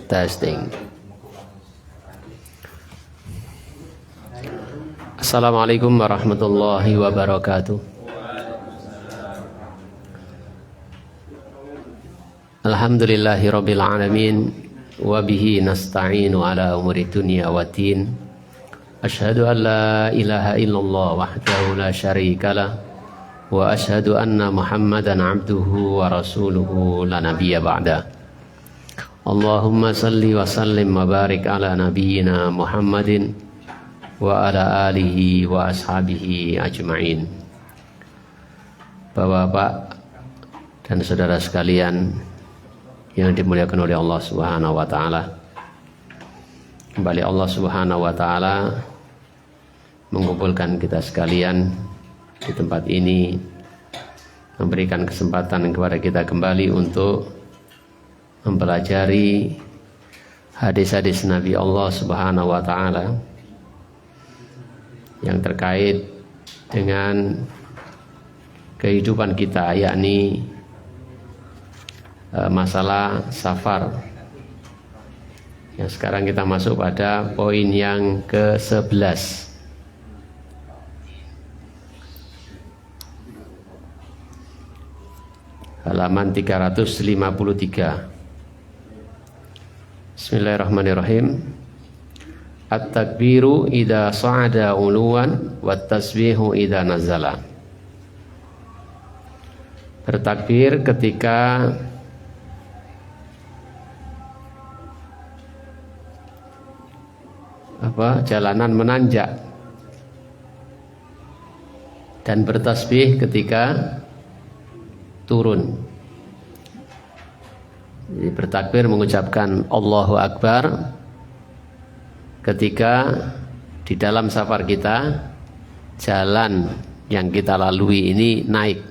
Testing. Assalamualaikum warahmatullahi wabarakatuh. Alhamdulillahi rabbil alamin. Wa bihi nasta'inu ala umuri dunya waddin. Asyhadu an la ilaha illallah wahdahu la syarikalah. Wa asyhadu anna Muhammadan abduhu wa rasuluhu la nabiyya ba'da. Allahumma salli wa sallim wa barik ala nabiyyina Muhammadin wa ala alihi wa ashabihi ajma'in. Bapak-bapak dan saudara sekalian yang dimuliakan oleh Allah Subhanahu wa taala. Kembali Allah Subhanahu wa taala mengumpulkan kita sekalian di tempat ini, memberikan kesempatan kepada kita kembali untuk mempelajari hadis-hadis Nabi Allah Subhanahu wa taala yang terkait dengan kehidupan kita, yakni masalah safar. Yang sekarang kita masuk pada poin yang ke-11. Halaman 353. Bismillahirrahmanirrahim. At-takbiru idza sa'ada uluwan wat tasbihu idza nazala. Bertakbir ketika jalanan menanjak, dan bertasbih ketika turun. Jadi bertakbir mengucapkan Allahu Akbar ketika di dalam safar kita, jalan yang kita lalui ini naik,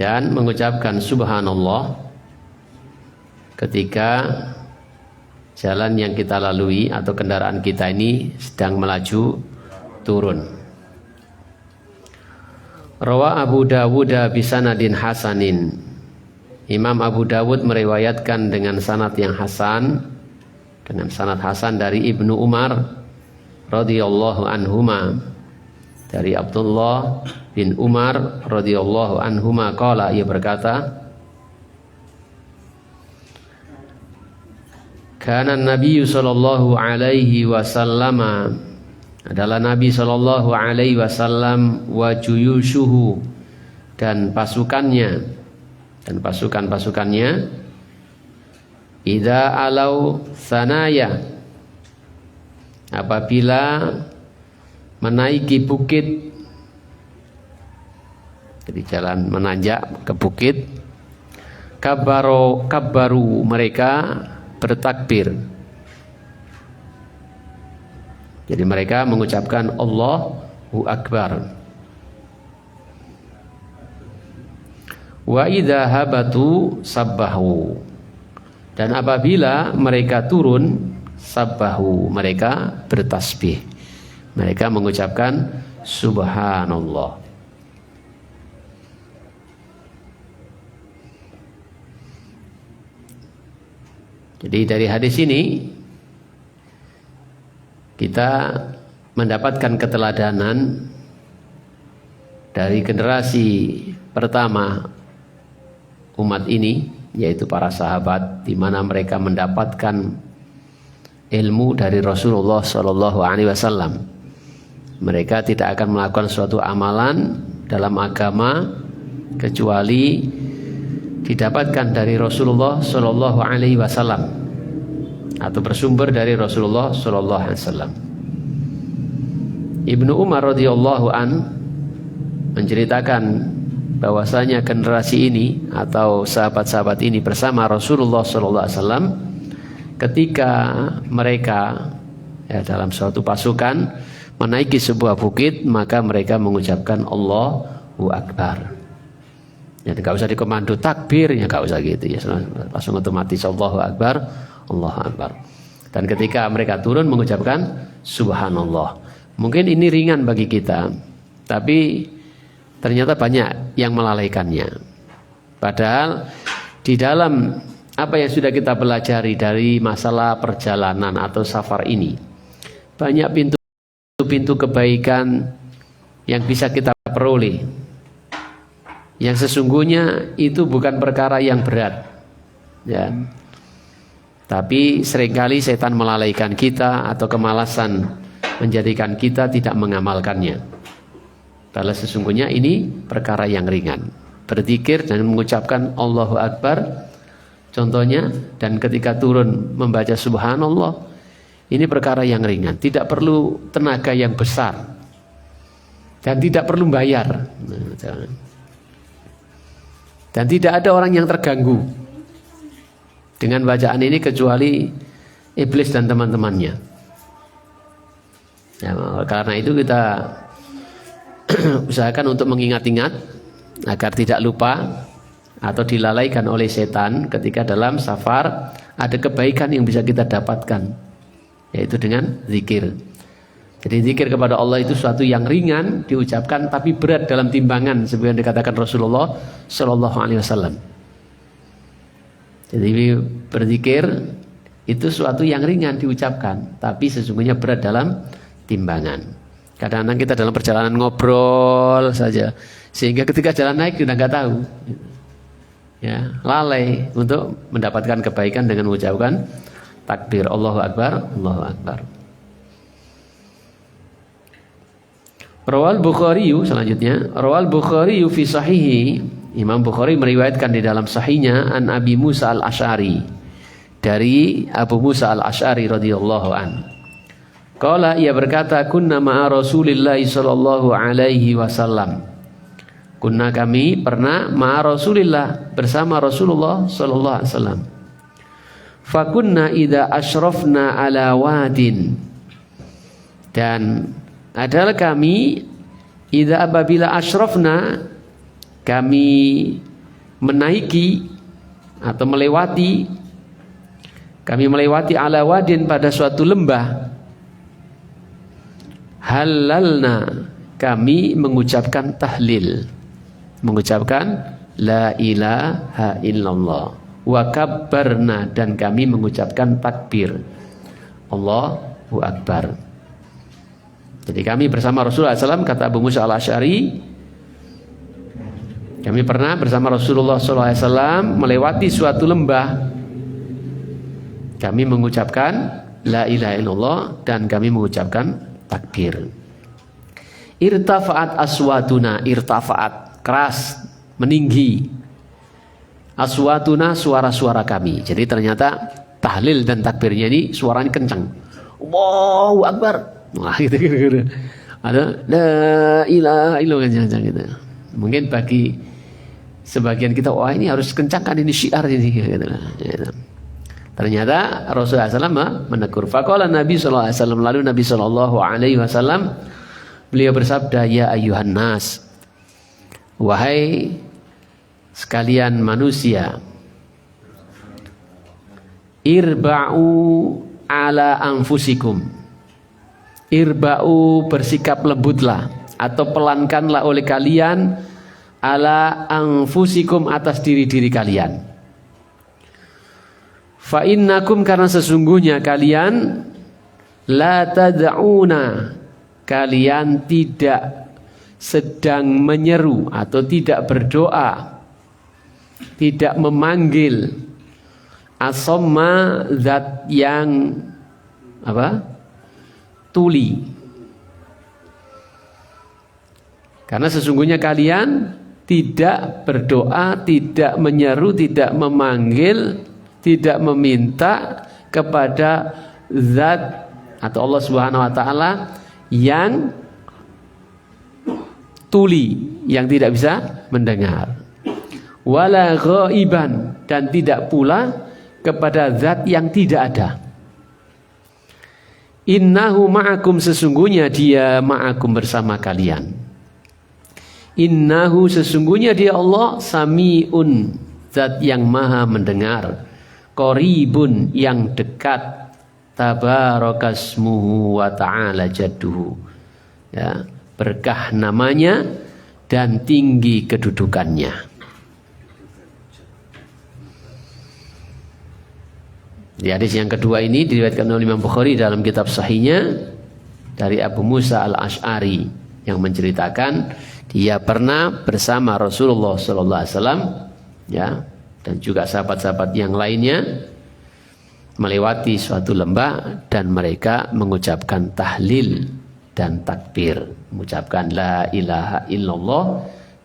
dan mengucapkan Subhanallah ketika jalan yang kita lalui atau kendaraan kita ini sedang melaju turun. Rawa Abu Dawud bisanadin hasanin. Imam Abu Dawud meriwayatkan dengan sanad yang hasan, dengan sanad hasan dari Ibnu Umar radhiyallahu anhuma, dari Abdullah bin Umar radhiyallahu anhuma qala, ia berkata, kana Nabi sallallahu alaihi wasallam, adalah Nabi sallallahu alaihi wasallam, wa juyushuhu, dan pasukannya, dan pasukan-pasukannya, idza alau sanaya, apabila menaiki bukit, jadi jalan menanjak ke bukit, kabbaru, mereka bertakbir. Jadi mereka mengucapkan Allahu Akbar. Wa idza habatu sabbahu, dan apabila mereka turun, sabbahu, mereka bertasbih, mereka mengucapkan Subhanallah. Jadi dari hadis ini kita mendapatkan keteladanan dari generasi pertama umat ini, yaitu para sahabat, di mana mereka mendapatkan ilmu dari Rasulullah Shallallahu Alaihi Wasallam. Mereka tidak akan melakukan suatu amalan dalam agama kecuali didapatkan dari Rasulullah Shallallahu Alaihi Wasallam atau bersumber dari Rasulullah Shallallahu Alaihi Wasallam. Ibnu Umar radhiyallahu an menceritakan bahwasanya generasi ini atau sahabat-sahabat ini bersama Rasulullah Shallallahu Alaihi Wasallam ketika mereka dalam suatu pasukan menaiki sebuah bukit, maka mereka mengucapkan Allahu Akbar. Ya, nggak usah dikomando takbir, ya nggak usah gitu ya, langsung otomatis Allahu Akbar, Allahu Akbar. Dan ketika mereka turun mengucapkan Subhanallah. Mungkin ini ringan bagi kita, tapi ternyata banyak yang melalaikannya. Padahal di dalam apa yang sudah kita pelajari dari masalah perjalanan atau safar ini? Banyak pintu-pintu kebaikan yang bisa kita peroleh, yang sesungguhnya itu bukan perkara yang berat, ya. Tapi seringkali setan melalaikan kita atau kemalasan menjadikan kita tidak mengamalkannya. Padahal sesungguhnya ini perkara yang ringan. Berzikir dan mengucapkan Allahu Akbar contohnya, dan ketika turun membaca Subhanallah, ini perkara yang ringan, tidak perlu tenaga yang besar dan tidak perlu bayar, dan tidak ada orang yang terganggu dengan bacaan ini kecuali iblis dan teman-temannya. Ya, karena itu kita usahakan untuk mengingat-ingat agar tidak lupa atau dilalaikan oleh setan ketika dalam safar. Ada kebaikan yang bisa kita dapatkan, yaitu dengan zikir. Jadi zikir kepada Allah itu suatu yang ringan diucapkan tapi berat dalam timbangan, seperti yang dikatakan Rasulullah Shallallahu Alaihi Wasallam. Jadi berzikir itu suatu yang ringan diucapkan, tapi sesungguhnya berat dalam timbangan. Kadang-kadang kita dalam perjalanan ngobrol saja, sehingga ketika jalan naik kita nggak tahu, ya, lalai untuk mendapatkan kebaikan dengan mengucapkan takbir Allahu Akbar, Allahu Akbar. Rawal Bukhari selanjutnya, Rawal Bukhari fi sahihi, Imam Bukhari meriwayatkan di dalam sahihnya an Abi Musa al-Asy'ari, dari Abu Musa al-Asy'ari radhiyallahu an. Qala, ia berkata, kunna ma'a Rasulillah sallallahu alaihi wasallam. Kunna, kami pernah ma'a Rasulillah, bersama Rasulullah sallallahu alaihi wasallam. Fakunna idza asyrafna ala wadin, dan adalah kami idza apabila asyrafna, kami menaiki atau melewati, kami melewati ala wadin pada suatu lembah, halalna, kami mengucapkan tahlil, mengucapkan la ilaha illallah, wa kabbarna, dan kami mengucapkan takbir Allahu Akbar. Jadi kami bersama Rasulullah SAW, kata Abu Musa al-Asy'ari, kami pernah bersama Rasulullah SAW melewati suatu lembah, kami mengucapkan la ilaha illallah dan kami mengucapkan takbir. Irtafa'at aswatuna, irtafa'at, keras, meninggi, aswatuna, suara-suara kami. Jadi ternyata tahlil dan takbirnya ini suaranya kencang. Allahu Akbar. Wah, gitu. Ada la ilaha illallah gitu. Mungkin bagi sebagian kita, wah ini harus kencangkan, ini syiar ini gitu. Ternyata Rasulullah SAW menegur. Faqala Nabi SAW, lalu Nabi SAW beliau bersabda, ya ayyuhan nas, wahai sekalian manusia, irba'u ala anfusikum, irba'u, bersikap lembutlah atau pelankanlah oleh kalian, ala anfusikum, atas diri-diri kalian. Fa innakum, karena sesungguhnya kalian, la tad'una, kalian tidak sedang menyeru atau tidak berdoa, tidak memanggil as-samma, zat yang apa? Tuli. Karena sesungguhnya kalian tidak berdoa, tidak menyeru, tidak memanggil, tidak meminta kepada zat atau Allah Subhanahu wa taala yang tuli, yang tidak bisa mendengar. Wala ghaiban, dan tidak pula kepada zat yang tidak ada. Innahu ma'akum, sesungguhnya dia ma'akum, bersama kalian. Innahu, sesungguhnya dia Allah, sami'un, zat yang maha mendengar, qaribun, yang dekat, tabarakasmuhu wa ta'ala jadduhu, ya, berkah namanya dan tinggi kedudukannya. Di hadis yang kedua ini diriwayatkan oleh Imam Bukhari dalam kitab sahihnya dari Abu Musa al-Ash'ari yang menceritakan dia pernah bersama Rasulullah sallallahu alaihi wasallam, ya, dan juga sahabat-sahabat yang lainnya melewati suatu lembah dan mereka mengucapkan tahlil dan takbir, mengucapkan la ilaha illallah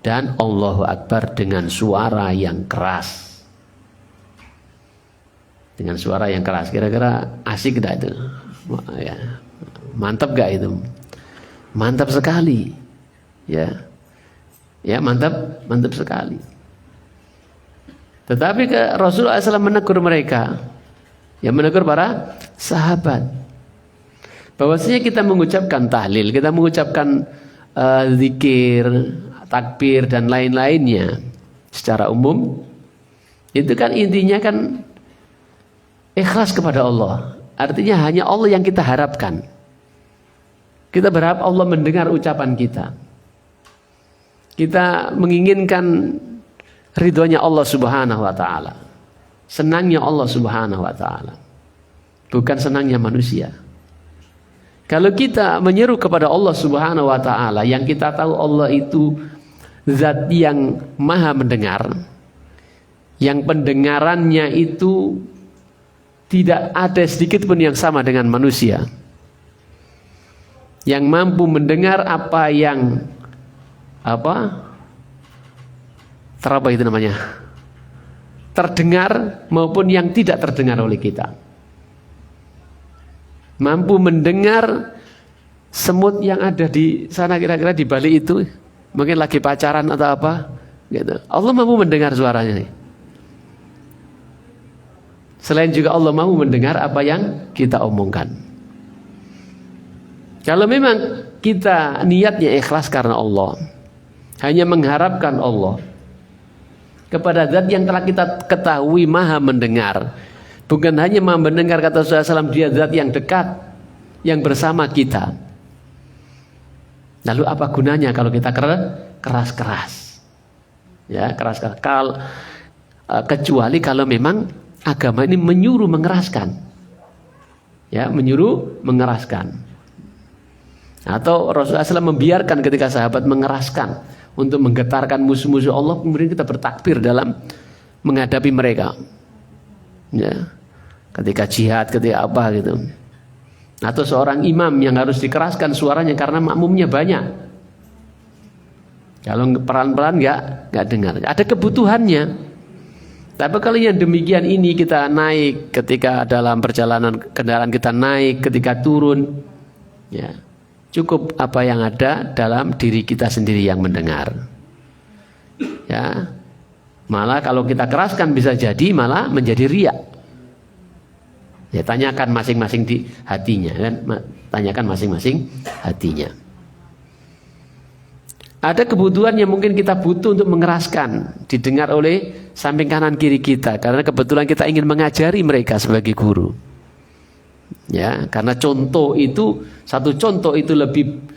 dan Allahu Akbar dengan suara yang keras. Dengan suara yang keras, kira-kira asik gak itu? Ya. Mantap gak itu? Mantap sekali. Ya, ya mantap sekali. Tetapi Rasulullah SAW menegur mereka, ya menegur para sahabat, bahwasanya kita mengucapkan tahlil, kita mengucapkan zikir, takbir dan lain-lainnya secara umum, itu kan intinya kan ikhlas kepada Allah. Artinya hanya Allah yang kita harapkan. Kita berharap Allah mendengar ucapan kita. Kita menginginkan ridhonya Allah Subhanahu wa taala. Senangnya Allah Subhanahu wa taala. Bukan senangnya manusia. Kalau kita menyeru kepada Allah Subhanahu wa taala, yang kita tahu Allah itu zat yang maha mendengar, yang pendengarannya itu tidak ada sedikit pun yang sama dengan manusia, yang mampu mendengar apa yang itu namanya terdengar maupun yang tidak terdengar oleh kita, mampu mendengar semut yang ada di sana, kira-kira di balik itu mungkin lagi pacaran atau apa gitu. Allah mampu mendengar suaranya nih. Selain juga Allah mau mendengar apa yang kita omongkan. Kalau memang kita niatnya ikhlas karena Allah, hanya mengharapkan Allah, kepada zat yang telah kita ketahui maha mendengar, bukan hanya maha mendengar, kata Rasulullah SAW, dia zat yang dekat, yang bersama kita. Lalu apa gunanya kalau kita keras-keras? Ya, keras-keras. Kecuali kalau memang agama ini menyuruh mengeraskan, ya, menyuruh mengeraskan. Atau Rasulullah SAW membiarkan ketika sahabat mengeraskan untuk menggetarkan musuh-musuh Allah, kemudian kita bertakbir dalam menghadapi mereka. Ya, ketika jihad, ketika apa gitu. Atau seorang imam yang harus dikeraskan suaranya karena makmumnya banyak. Kalau pelan-pelan nggak dengar. Ada kebutuhannya. Tapi kalau yang demikian ini kita naik ketika dalam perjalanan kendaraan, kita naik ketika turun, ya cukup apa yang ada dalam diri kita sendiri yang mendengar. Ya, malah kalau kita keraskan bisa jadi malah menjadi riya. Ya, tanyakan masing-masing di hatinya kan, tanyakan masing-masing hatinya. Ada kebutuhan yang mungkin kita butuh untuk mengeraskan, didengar oleh samping kanan kiri kita, karena kebetulan kita ingin mengajari mereka sebagai guru. Ya, karena satu contoh itu lebih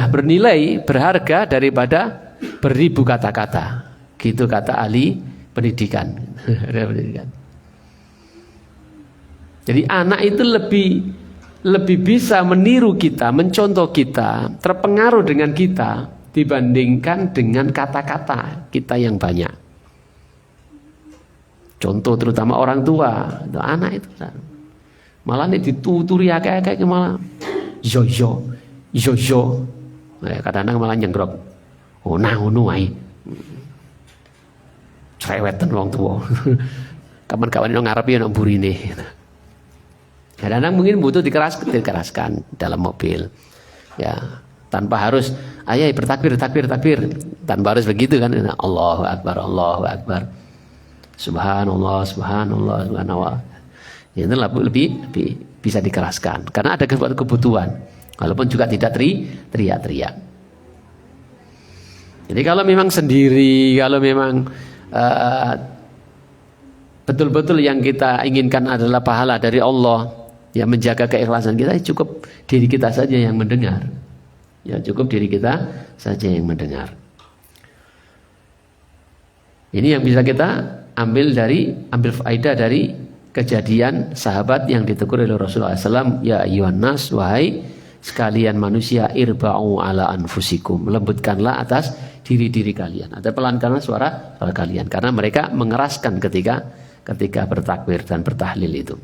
bernilai, berharga daripada beribu kata-kata. Gitu kata ahli pendidikan. Jadi anak itu lebih bisa meniru kita, mencontoh kita, terpengaruh dengan kita dibandingkan dengan kata-kata kita yang banyak. Contoh terutama orang tua, anak itu malah nih dituturi akeh-akeh malah yo. Kadang-kadang malah nyenggrok. Oh nah ngono ae. Cerewetan wong tuwa. Kapan-kapan nang ngarepe nang burine. Kadang-kadang mungkin butuh dikeraskan dalam mobil. Ya, tanpa harus ayah bertakbir, tanpa harus begitu kan. Allahu Akbar. Subhanallah. Itu lebih bisa dikeraskan karena ada kebutuhan, walaupun juga tidak teriak-teriak. Jadi kalau memang sendiri, kalau memang betul-betul yang kita inginkan adalah pahala dari Allah, ya menjaga keikhlasan kita, cukup diri kita saja yang mendengar. Ya cukup diri kita saja yang mendengar. Ini yang bisa kita ambil faedah dari kejadian sahabat yang ditegur oleh Rasulullah SAW, ya ayyuhan nas, wahai sekalian manusia, irba'u ala anfusikum, lembutkanlah atas diri-diri kalian, atau pelankanlah suara kalian, karena mereka mengeraskan ketika bertakbir dan bertahlil itu.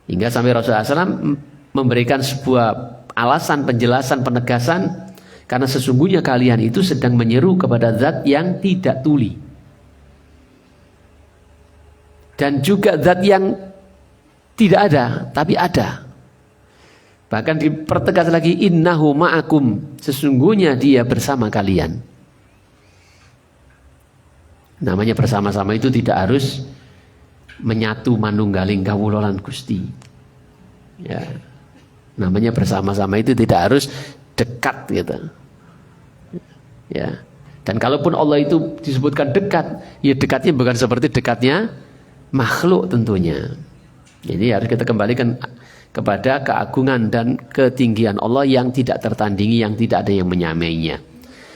Hingga sampai Rasulullah SAW memberikan sebuah alasan, penjelasan, penegasan, karena sesungguhnya kalian itu sedang menyeru kepada zat yang tidak tuli, dan juga zat yang tidak ada tapi ada. Bahkan dipertegas lagi, innahu ma'akum, sesungguhnya dia bersama kalian. Namanya bersama-sama itu tidak harus menyatu manunggaling kawulolan Gusti. Ya. Namanya bersama-sama itu tidak harus dekat gitu. Ya. Dan kalaupun Allah itu disebutkan dekat, ya dekatnya bukan seperti dekatnya makhluk tentunya. Jadi harus kita kembalikan kepada keagungan dan ketinggian Allah yang tidak tertandingi, yang tidak ada yang menyamainya.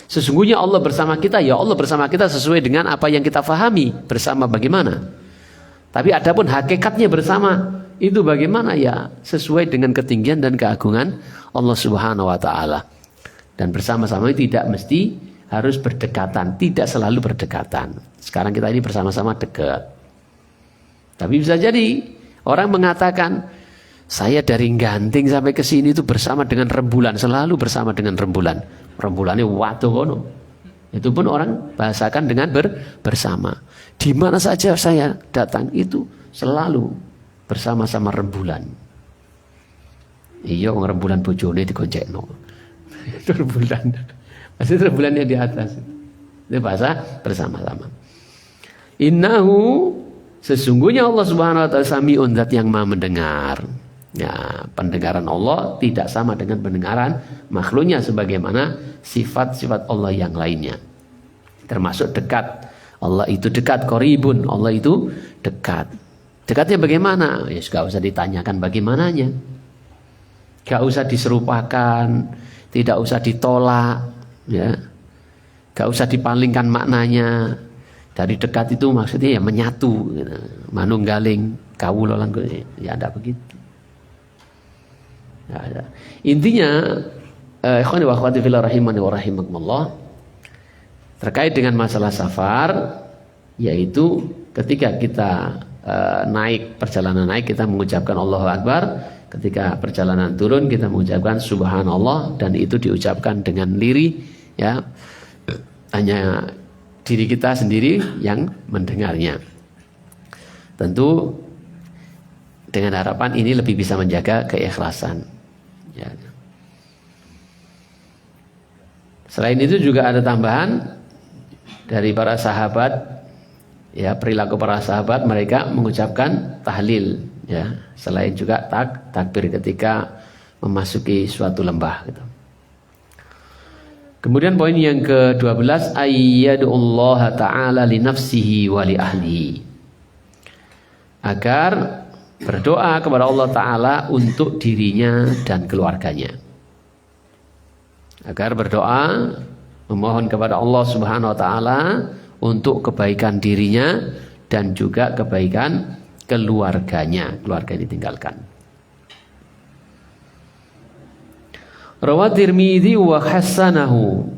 Sesungguhnya Allah bersama kita, ya Allah bersama kita sesuai dengan apa yang kita fahami. Bersama bagaimana? Tapi adapun hakikatnya bersama itu bagaimana, ya sesuai dengan ketinggian dan keagungan Allah Subhanahu wa taala. Dan bersama-sama itu tidak mesti harus berdekatan, tidak selalu berdekatan. Sekarang kita ini bersama-sama dekat. Tapi bisa jadi orang mengatakan, saya dari Ganting sampai ke sini itu bersama dengan rembulan, selalu bersama dengan rembulan. Rembulannya watu kono. Itu pun orang bahasakan dengan bersama. Di mana saja saya datang itu selalu bersama-sama rembulan. Iya, rembulan bojone digoncengno. Itu rembulan. Maksudnya rembulannya di atas. Itu bahasa bersama-sama. Innahu, sesungguhnya Allah Subhanahu wa taala sami'un, zat yang maha mendengar. Ya, pendengaran Allah tidak sama dengan pendengaran makhluknya, sebagaimana sifat-sifat Allah yang lainnya. Termasuk dekat. Allah itu dekat, qaribun. Allah itu dekat. Dekatnya bagaimana? Ya, gak usah ditanyakan bagaimananya. Gak usah diserupakan, tidak usah ditolak, ya. Gak usah dipalingkan maknanya. Dari dekat itu maksudnya ya menyatu, gitu. Manunggaling kawulolan, ya ada begitu. Ya, intinya, ikhwani wa akhwati fillah rahimani wa rahimakumullah, terkait dengan masalah safar, yaitu ketika kita perjalanan naik kita mengucapkan Allahu Akbar, ketika perjalanan turun kita mengucapkan Subhanallah, dan itu diucapkan dengan lirih, ya, hanya diri kita sendiri yang mendengarnya. Tentu dengan harapan ini lebih bisa menjaga keikhlasan. Ya. Selain itu juga ada tambahan dari para sahabat, ya, perilaku para sahabat, mereka mengucapkan tahlil, ya, selain juga takbir ketika memasuki suatu lembah gitu. Kemudian poin yang ke-12, ayyadullah ta'ala li nafsihi wa li ahlihi, agar berdoa kepada Allah Ta'ala untuk dirinya dan keluarganya. Agar berdoa, memohon kepada Allah Subhanahu Wa Ta'ala untuk kebaikan dirinya dan juga kebaikan keluarganya, keluarga yang ditinggalkan. Rawat Tirmidzi wa hasanahu.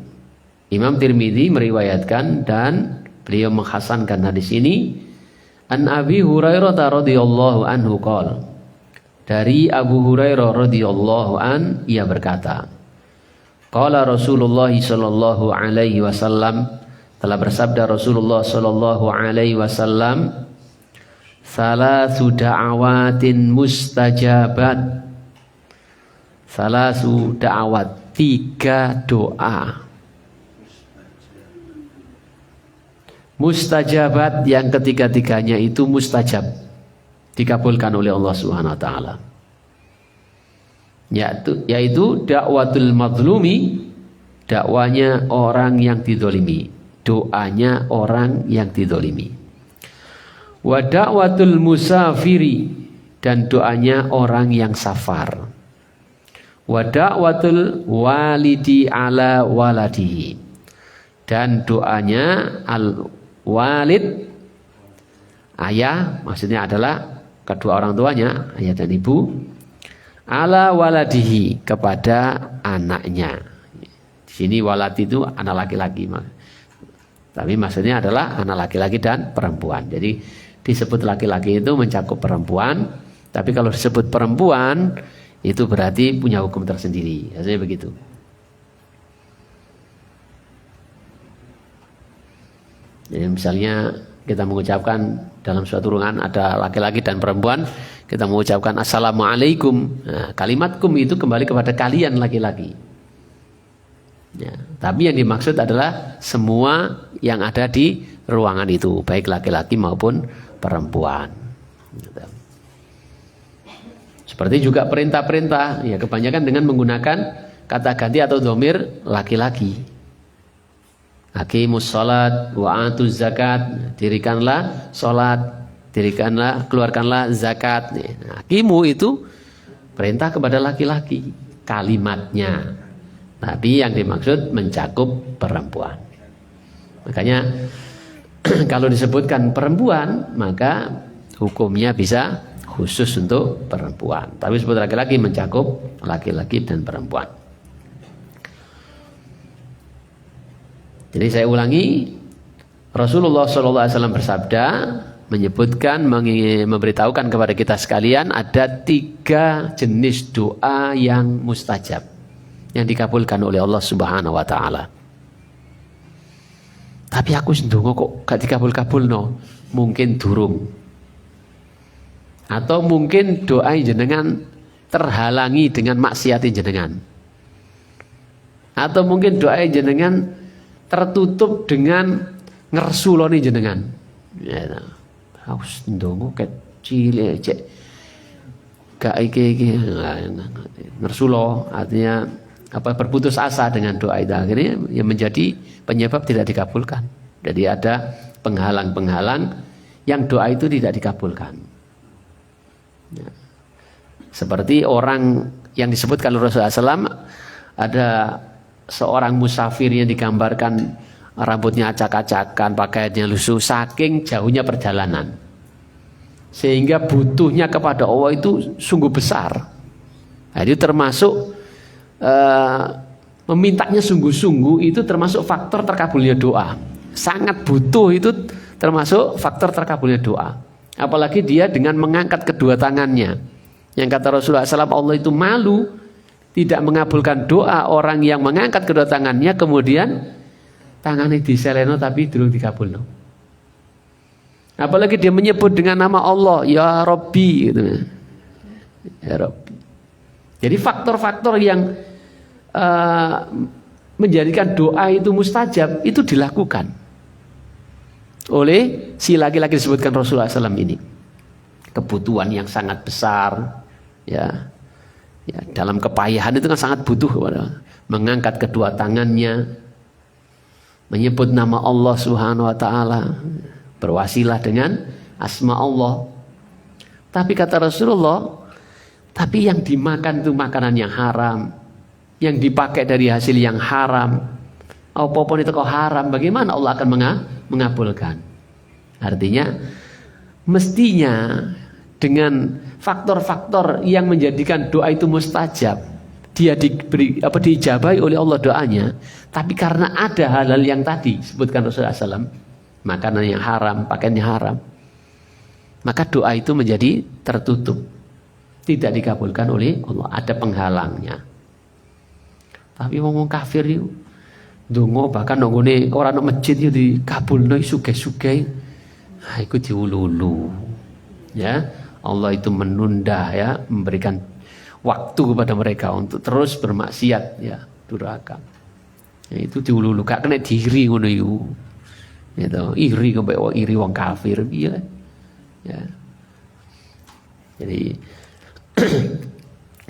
Imam Tirmidzi meriwayatkan dan beliau menghasankan hadis ini. An Abi Hurairah radhiyallahu anhu qala, dari Abu Hurairah radhiyallahu an, ia berkata, qala Rasulullah sallallahu alaihi wasallam, telah bersabda Rasulullah sallallahu alaihi wasallam, salasu da'awatin mustajabat, salasu da'awat, 3 doa mustajabat, yang ketiga-tiganya itu mustajab, dikabulkan oleh Allah Subhanahu wa taala. Yaitu dakwatul mazlumi, dakwanya orang yang dizalimi, doanya orang yang dizalimi. Wa dakwatul musafiri, dan doanya orang yang safar. Wa dakwatul walidi ala waladihi, dan doanya al walid ayah maksudnya adalah kedua orang tuanya, ayah dan ibu, ala waladihi kepada anaknya. Di sini walad itu anak laki-laki, tapi maksudnya adalah anak laki-laki dan perempuan. Jadi disebut laki-laki itu mencakup perempuan, tapi kalau disebut perempuan itu berarti punya hukum tersendiri. Biasanya begitu. Jadi misalnya kita mengucapkan dalam suatu ruangan ada laki-laki dan perempuan, kita mengucapkan assalamualaikum. Nah, kalimat kum itu kembali kepada kalian laki-laki. Ya, tapi yang dimaksud adalah semua yang ada di ruangan itu, baik laki-laki maupun perempuan. Seperti juga perintah-perintah, ya kebanyakan dengan menggunakan kata ganti atau dhamir laki-laki. Aqimus sholat wa atuz zakat, dirikanlah sholat, dirikanlah, keluarkanlah zakat. Nah, aqimu itu perintah kepada laki-laki kalimatnya, tapi yang dimaksud mencakup perempuan. Makanya kalau disebutkan perempuan maka hukumnya bisa khusus untuk perempuan, tapi sebut laki-laki mencakup laki-laki dan perempuan. Jadi saya ulangi, Rasulullah SAW bersabda, menyebutkan, memberitahukan kepada kita sekalian ada 3 jenis doa yang mustajab, yang dikabulkan oleh Allah Subhanahu Wa Taala. Tapi aku sendiri kok gak dikabul-kabul no, mungkin durung, atau mungkin doa jenengan terhalangi dengan maksiat jenengan, atau mungkin doa jenengan tertutup dengan ngersuloni jenengan. Ya, harus ndonga kecil cek gak iki ngersulo, artinya apa, berputus asa dengan doa itu, akhirnya yang menjadi penyebab tidak dikabulkan. Jadi ada penghalang-penghalang yang doa itu tidak dikabulkan. Ya. Seperti orang yang disebutkan Rasulullah SAW, ada seorang musafir yang digambarkan rambutnya acak-acakan, pakaiannya lusuh, saking jauhnya perjalanan, sehingga butuhnya kepada Allah itu sungguh besar. Nah, itu termasuk memintanya sungguh-sungguh, itu termasuk faktor terkabulnya doa. Sangat butuh itu termasuk faktor terkabulnya doa. Apalagi dia dengan mengangkat kedua tangannya, yang kata Rasulullah SAW, Allah itu malu tidak mengabulkan doa orang yang mengangkat kedua tangannya kemudian tangannya diseleno tapi belum dikabulno. Apalagi dia menyebut dengan nama Allah, ya Rabbi gitu. Ya Rabbi. Jadi faktor-faktor yang menjadikan doa itu mustajab itu dilakukan oleh si laki-laki disebutkan Rasulullah SAW ini. Kebutuhan yang sangat besar, ya. Ya, dalam kepayahan itu kan sangat butuh kepada mengangkat kedua tangannya, menyebut nama Allah Subhanahu Wa Taala, berwasilah dengan asma Allah. Tapi kata Rasulullah, tapi yang dimakan itu makanan yang haram, yang dipakai dari hasil yang haram, apapun itu kok haram, bagaimana Allah akan mengabulkan? Artinya mestinya dengan faktor-faktor yang menjadikan doa itu mustajab, dia diijabahi oleh Allah doanya, tapi karena ada hal-hal yang tadi sebutkan Rasulullah SAW, makanan yang haram, pakaiannya haram, maka doa itu menjadi tertutup, tidak dikabulkan oleh Allah, ada penghalangnya. Tapi ngomong kafir itu dongo, bahkan nonggone orang nang masjid itu dikabulno sugih-sugih, nah iku diululu, ya. Allah itu menunda, ya, memberikan waktu kepada mereka untuk terus bermaksiat, ya, durhaka. Ya, itu diululu, gak kena diri ngono iku. Gitu, iri kok iri wong kafir piye. Ya. Jadi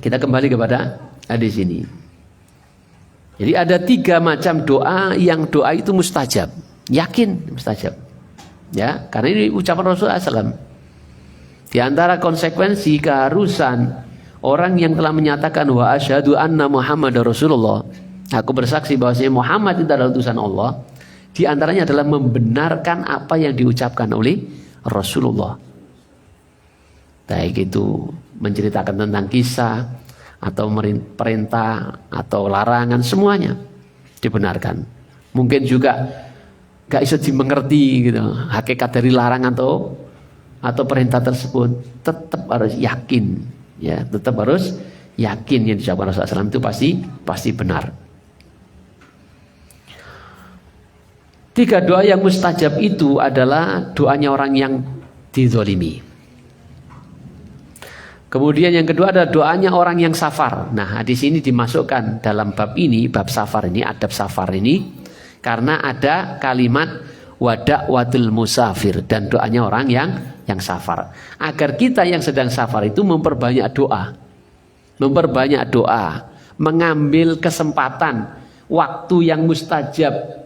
kita kembali kepada hadis ini. Jadi ada 3 macam doa yang doa itu mustajab, yakin mustajab. Ya, karena ini ucapan Rasulullah SAW. Di antara konsekuensi keharusan orang yang telah menyatakan wa asyhadu anna Muhammadar Rasulullah, aku bersaksi bahwasanya Muhammad itu adalah utusan Allah, di antaranya adalah membenarkan apa yang diucapkan oleh Rasulullah. Baik itu menceritakan tentang kisah atau perintah atau larangan, semuanya dibenarkan. Mungkin juga gak bisa dimengerti gitu hakikat dari larangan atau perintah tersebut, tetap harus yakin, ya, tetap harus yakin yang diucapkan Rasulullah SAW itu pasti benar. 3 doa yang mustajab itu adalah doanya orang yang dizolimi. Kemudian yang kedua adalah doanya orang yang safar. Nah, di sini dimasukkan dalam bab ini, bab safar ini, adab safar ini, karena ada kalimat wada'watul musafir dan doanya orang yang safar. Agar kita yang sedang safar itu memperbanyak doa, mengambil kesempatan waktu yang mustajab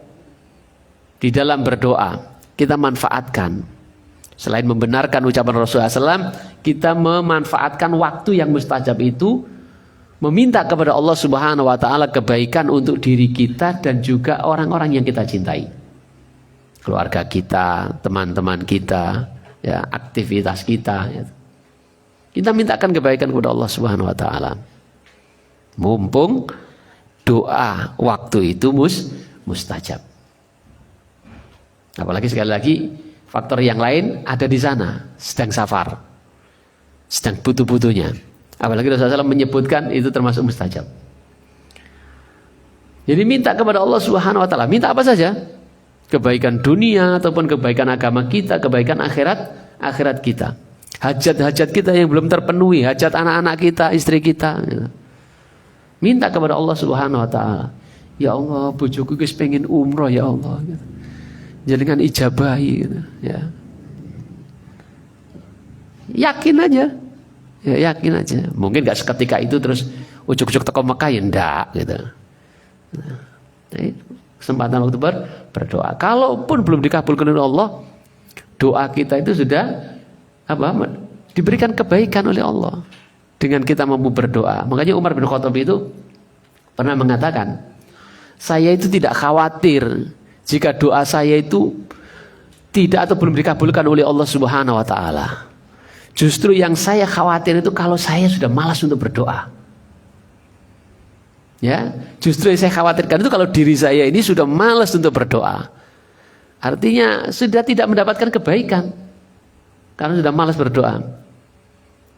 di dalam berdoa, kita manfaatkan. Selain membenarkan ucapan Rasulullah SAW, kita memanfaatkan waktu yang mustajab itu, meminta kepada Allah Subhanahu Wa Taala kebaikan untuk diri kita dan juga orang-orang yang kita cintai, keluarga kita, teman-teman kita, ya, aktivitas kita. Ya. Kita mintakan kebaikan kepada Allah Subhanahu Wa Taala. Mumpung doa waktu itu mustajab. Apalagi sekali lagi faktor yang lain ada di sana, sedang safar, sedang butuh-butuhnya. Apalagi Rasulullah SAW menyebutkan itu termasuk mustajab. Jadi minta kepada Allah Subhanahu Wa Taala, minta apa saja, kebaikan dunia ataupun kebaikan agama kita, kebaikan akhirat kita, hajat-hajat kita yang belum terpenuhi, hajat anak-anak kita, istri kita. Minta kepada Allah Subhanahu Wa Taala, ya Allah, bojoku wis pengen umroh ya Allah. Jangan ijabahi, gitu, ya. Yakin aja, ya, yakin aja. Mungkin nggak seketika itu terus ujuk-ujuk teko Mekah, ya enggak, gitu. Nah, kesempatan waktu berdoa. Kalaupun belum dikabulkan oleh Allah, doa kita itu sudah diberikan kebaikan oleh Allah dengan kita mampu berdoa. Makanya Umar bin Khattab itu pernah mengatakan, saya itu tidak khawatir jika doa saya itu tidak atau belum dikabulkan oleh Allah Subhanahu Wa Taala. Justru yang saya khawatir itu kalau saya sudah malas untuk berdoa. Ya, justru yang saya khawatirkan itu kalau diri saya ini sudah malas untuk berdoa. Artinya sudah tidak mendapatkan kebaikan karena sudah malas berdoa.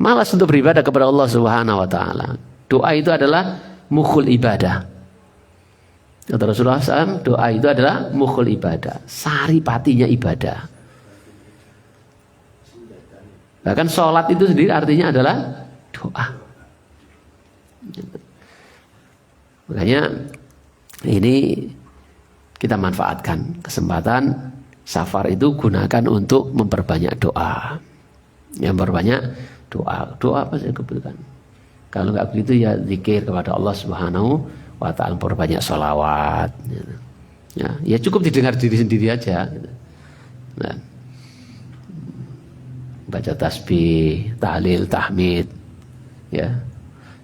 Malas untuk beribadah kepada Allah Subhanahu Wa Taala. Doa itu adalah mukhul ibadah. Kata Rasulullah SAW, doa itu adalah mukhul ibadah, saripatinya ibadah. Bahkan sholat itu sendiri artinya adalah doa. Makanya ini kita manfaatkan kesempatan safar itu, gunakan untuk memperbanyak doa. Yang memperbanyak doa. Doa apa saya kebutuhkan? Kalau nggak begitu ya zikir kepada Allah Subhanahu Wa Ta'ala, perbanyak sholawat. Ya cukup didengar diri sendiri aja. Nah, baca tasbih, tahlil, tahmid, ya,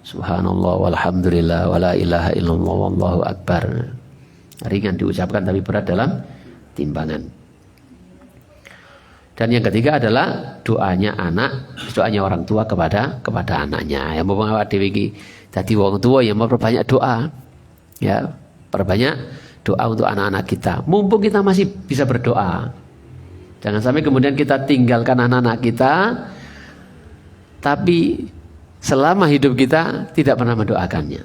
subhanallah walhamdulillah wala ilaha illallah wallahu akbar. Ringan diucapkan tapi berat dalam timbangan. Dan yang ketiga adalah doanya orang tua kepada anaknya. Yang mau awak dhewe iki dadi wong tua yang memperbanyak doa. Ya, perbanyak doa untuk anak-anak kita. Mumpung kita masih bisa berdoa. Jangan sampai kemudian kita tinggalkan anak-anak kita, tapi selama hidup kita tidak pernah mendoakannya.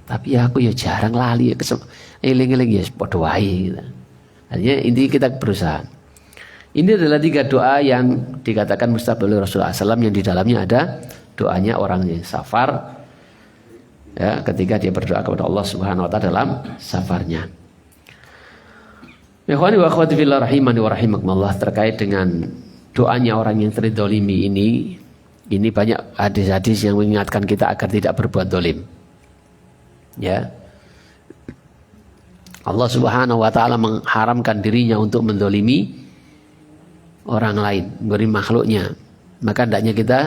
Tapi ya aku ya jarang lali, eling-eling ya padha wae. Artinya intinya kita berusaha. Ini adalah 3 doa yang dikatakan mustajab oleh Rasulullah SAW, yang di dalamnya ada doanya orang yang safar, ya, ketika dia berdoa kepada Allah Subhanahu Wa Taala dalam safarnya. Ikhwani wa akhwati fillah rahimani wa rahimakumullah, terkait dengan doanya orang yang terzalimi ini banyak hadis-hadis yang mengingatkan kita agar tidak berbuat zalim. Ya. Allah Subhanahu Wa Taala mengharamkan dirinya untuk menzalimi orang lain, beri makhluknya. Maka hendaknya kita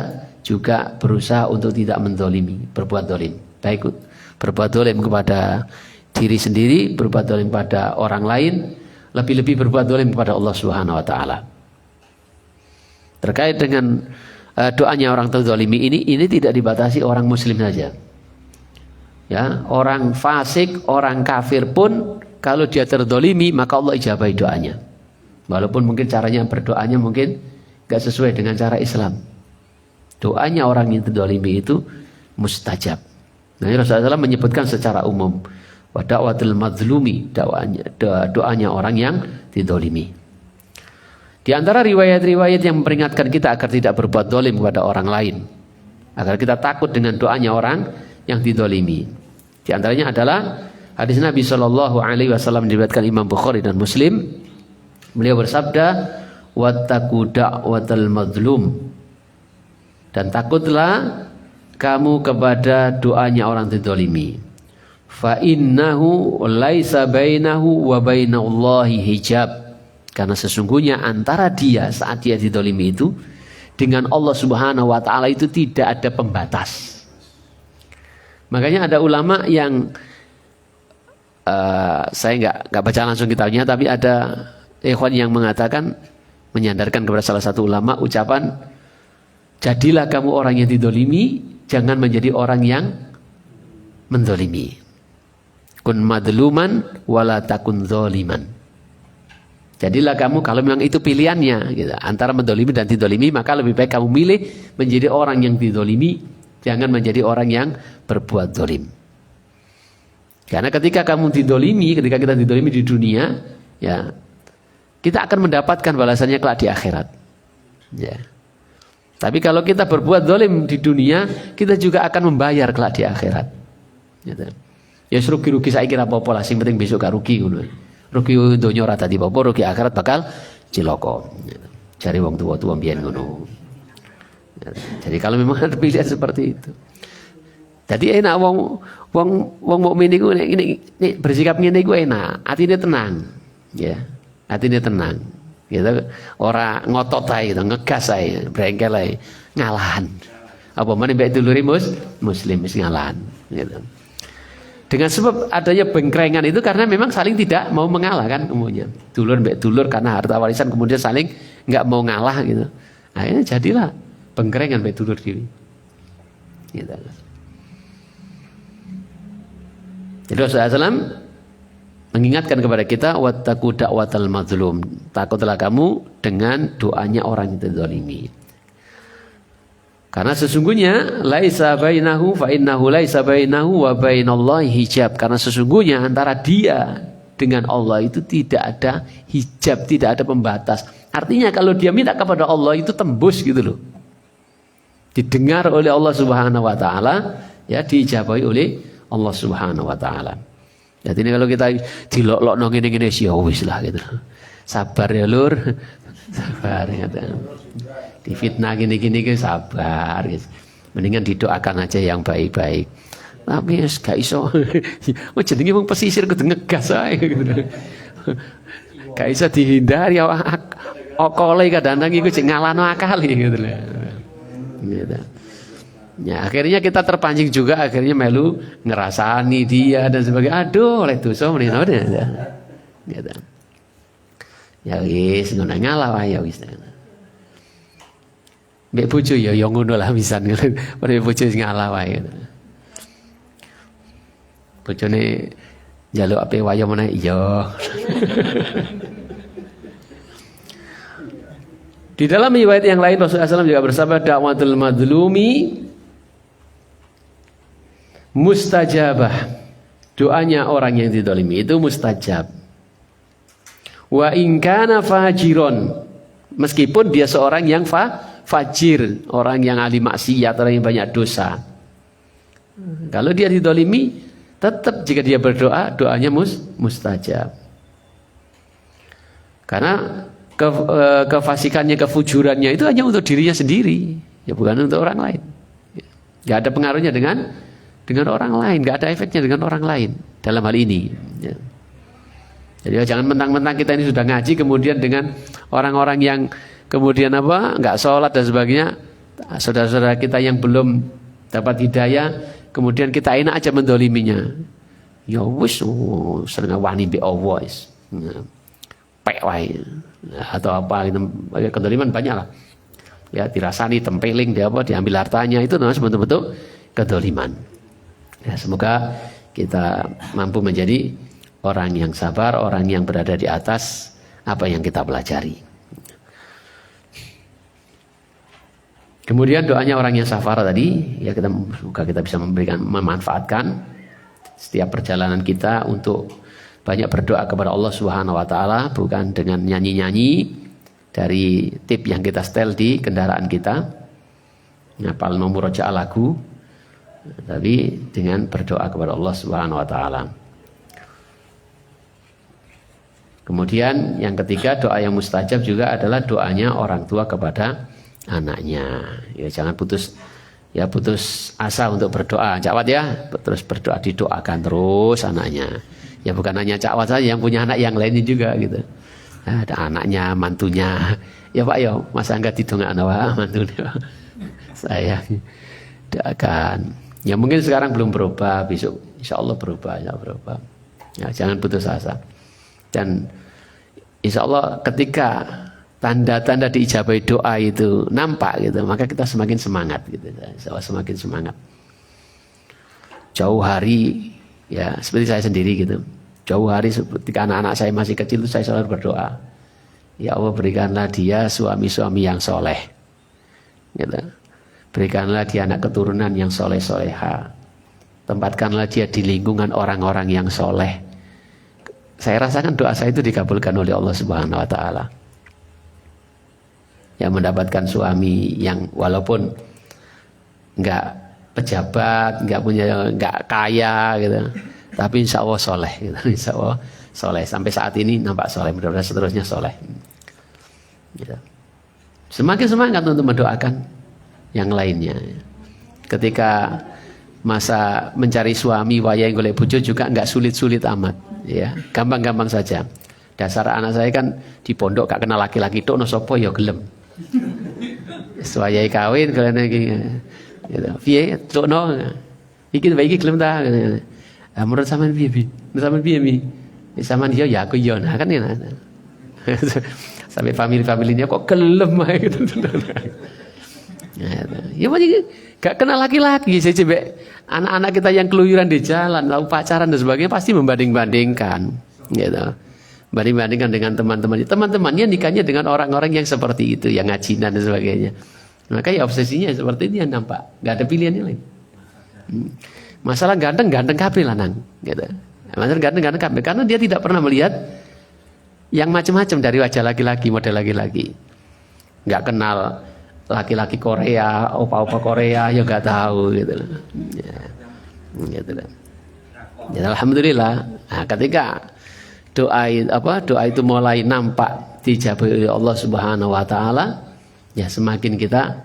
juga berusaha untuk tidak menzalimi, berbuat zalim. Baik berbuat zalim kepada diri sendiri, berbuat zalim pada orang lain, lebih-lebih berbuat zalim kepada Allah Subhanahu Wa Taala. Terkait dengan doanya orang terzalimi ini tidak dibatasi orang muslim saja. Ya, orang fasik, orang kafir pun kalau dia terzalimi maka Allah ijabahi doanya. Walaupun mungkin caranya berdoanya mungkin enggak sesuai dengan cara Islam. Doanya orang yang terzalimi itu mustajab. Nah, Rasulullah SAW menyebutkan secara umum wa da'watul mazlumi, doanya orang yang dizalimi. Di antara riwayat-riwayat yang memperingatkan kita agar tidak berbuat zalim kepada orang lain, agar kita takut dengan doanya orang yang dizalimi. Di antaranya adalah hadis Nabi Shallallahu Alaihi Wasallam diriwayatkan Imam Bukhari dan Muslim. Beliau bersabda, "Wattaqu da'watal mazlum." Dan takutlah kamu kepada doanya orang dizalimi. Fa innahu laisa bainahu wa bainallahi hijab. Karena sesungguhnya antara dia saat dia dizalimi itu dengan Allah Subhanahu wa taala itu tidak ada pembatas. Makanya ada ulama yang saya nggak baca langsung kitabnya, tapi ada ikhwan yang mengatakan, menyandarkan kepada salah satu ulama ucapan, jadilah kamu orang yang dizalimi, jangan menjadi orang yang menzalimi. Kun madluman wala takun zaliman. Jadilah kamu, kalau memang itu pilihannya gitu, antara menzalimi dan dizalimi, maka lebih baik kamu milih menjadi orang yang dizalimi, jangan menjadi orang yang berbuat zalim. Karena ketika kamu dizalimi, ketika kita dizalimi di dunia, ya, kita akan mendapatkan balasannya kelak di akhirat. Ya. Tapi kalau kita berbuat zalim di dunia, kita juga akan membayar kelak di akhirat. Gitu. Ya rugi-rugi saya kira apa-apa lah, sing penting besok gak rugi ngono. Rugi donya ora dadi apa-apa, rugi akhirat bakal cilaka. Gitu. Cari wong tua-tua mbiyen ngono. Jadi kalau memang ada pilihan seperti itu, jadi enak wong mukmin niku ini bersikap ngene iku enak, atine tenang, ya, atine tenang, gitu, ora ngotot ae, gitu, ngegas ae, brengkel ae, ngalahan, apa meneh mbek dulure muslim wis ngalahan, gitu. Dengan sebab adanya bengkrengan itu karena memang saling tidak mau mengalah kan umumnya, dulur mbek dulur karena harta warisan kemudian saling nggak mau ngalah gitu, akhirnya jadilah bengkrengan mbek dulur dhewe. Gitu. Jadi Rasulullah SAW mengingatkan kepada kita, wattaqu da'watal mazlum. Takutlah kamu dengan doanya orang yang terzalimi. Karena sesungguhnya laisa bainahu fa innahu laisa bainahu wa bainallahi hijab. Karena sesungguhnya antara dia dengan Allah itu tidak ada hijab, tidak ada pembatas. Artinya kalau dia minta kepada Allah itu tembus gitu loh. Didengar oleh Allah Subhanahu wa taala, ya, diijabahi oleh Allah Subhanahu wa taala. Jadi ini kalau kita dilok-lokno ngene-ngene ya wis lah gitu. Sabar ya Lur. Sabar gitu. Difitnah gini-gini ke sabar gitu. Mendingan didoakan aja yang baik-baik. Tapi wis gak iso. Oh jenenge wong pesisir kudu ngegas ae gitu. Gak iso dihindari okole kadang-kadang iku cek ngalano akal gitu lho. Gitu. Ya, akhirnya kita terpancing juga, akhirnya melu ngerasani dia dan sebagainya. Aduh, oleh dosa meneh ya. Gitu. Ya wis ngono ngalah wae ya wis. Mbek bojo ya ngono lah pisan. Ora bojo sing ngalah wae. Bojone njaluk ape wayo meneh iya. Di dalam riwayat yang lain Rasulullah SAW juga bersabda, da'watul madlumi mustajabah. Doanya orang yang dizalimi itu mustajab. Wa in kana fajiron, meskipun dia seorang yang fajir, orang yang ahli maksiat, orang yang banyak dosa. Kalau dia dizalimi, tetap jika dia berdoa, doanya mustajab. Karena kefasikannya, kefujurannya itu hanya untuk dirinya sendiri, ya bukan untuk orang lain. Gak ada pengaruhnya dengan orang lain, gak ada efeknya dengan orang lain dalam hal ini. Ya. Jadi jangan mentang-mentang kita ini sudah ngaji kemudian dengan orang-orang yang kemudian nggak sholat dan sebagainya, saudara-saudara kita yang belum dapat hidayah, kemudian kita enak aja mendoliminya. Ya wis, seneng wani be Allah wis. Pek wae. Atau apa gitu, kedoliman banyak lah. ya dirasani tempeling dia apa diambil hartanya, itu namanya bentuk-bentuk kedoliman. Ya, semoga kita mampu menjadi orang yang sabar, orang yang berada di atas apa yang kita pelajari. Kemudian doanya orang yang safar tadi, ya semoga kita bisa memanfaatkan setiap perjalanan kita untuk banyak berdoa kepada Allah Subhanahu wa taala, bukan dengan nyanyi-nyanyi dari tip yang kita setel di kendaraan kita, ngapal nomor rojaah lagu, tapi dengan berdoa kepada Allah Subhanahu wa taala. Kemudian yang ketiga, doa yang mustajab juga adalah doanya orang tua kepada anaknya. Ya jangan putus asa untuk berdoa. Cak Wat ya, terus berdoa, didoakan terus anaknya. Ya bukan hanya Cak Wat saja, yang punya anak yang lainnya juga gitu. Ada anaknya, mantunya. Ya Pak yo, masa enggak didongakno mantunya. Saya doakan. Ya mungkin sekarang belum berubah, besok insya Allah berubah, Ya jangan putus asa. Dan insya Allah ketika tanda-tanda diijabahi doa itu nampak gitu, maka kita semakin semangat gitu. Insya Allah semakin semangat. Jauh hari, ya seperti saya sendiri gitu. Jauh hari ketika anak-anak saya masih kecil itu saya selalu berdoa, ya Allah berikanlah dia suami-suami yang soleh, gitu. Berikanlah dia anak keturunan yang soleh-soleha. Tempatkanlah dia di lingkungan orang-orang yang soleh. Saya rasakan doa saya itu dikabulkan oleh Allah Subhanahu wa taala. Yang mendapatkan suami yang walaupun enggak pejabat, enggak kaya gitu, tapi insya Allah soleh gitu. Insya Allah soleh. Sampai saat ini nampak soleh, mudah-mudahan seterusnya soleh gitu. Semakin semangat untuk mendoakan yang lainnya. Ketika masa mencari suami, wayang golek bojo juga enggak sulit-sulit amat ya, gampang-gampang saja. Dasar anak saya kan di pondok gak kenal laki-laki tok, no sopo ya gelem. Suwayai kawin kalian iki gitu. Piye tokno iki iki gelem ta. Menurut sampean piye bi? Menurut sampean piye mi? Sampean yo ya aku yo nah kan ya. Sampai family-familinya kok gelem ae gitu. Ya makanya gak kenal laki-laki. Saya coba anak-anak kita yang keluyuran di jalan, lalu pacaran dan sebagainya pasti membanding-bandingkan gitu. Banding-bandingkan dengan teman-temannya. Teman-temannya nikahnya dengan orang-orang yang seperti itu, yang ngajinan dan sebagainya. Maka ya obsesinya seperti ini yang nampak. Gak ada pilihannya lain. Masalah ganteng kabeh lanang gitu. Masalah ganteng kabeh karena dia tidak pernah melihat yang macam-macam dari wajah laki-laki, model laki-laki. Gak kenal laki-laki Korea, opa-opa Korea, ya gak tahu gitu loh. Ya, gitu loh. Ya, alhamdulillah. Nah, ketika doa itu mulai nampak dijabahi oleh Allah Subhanahu wa taala, ya semakin kita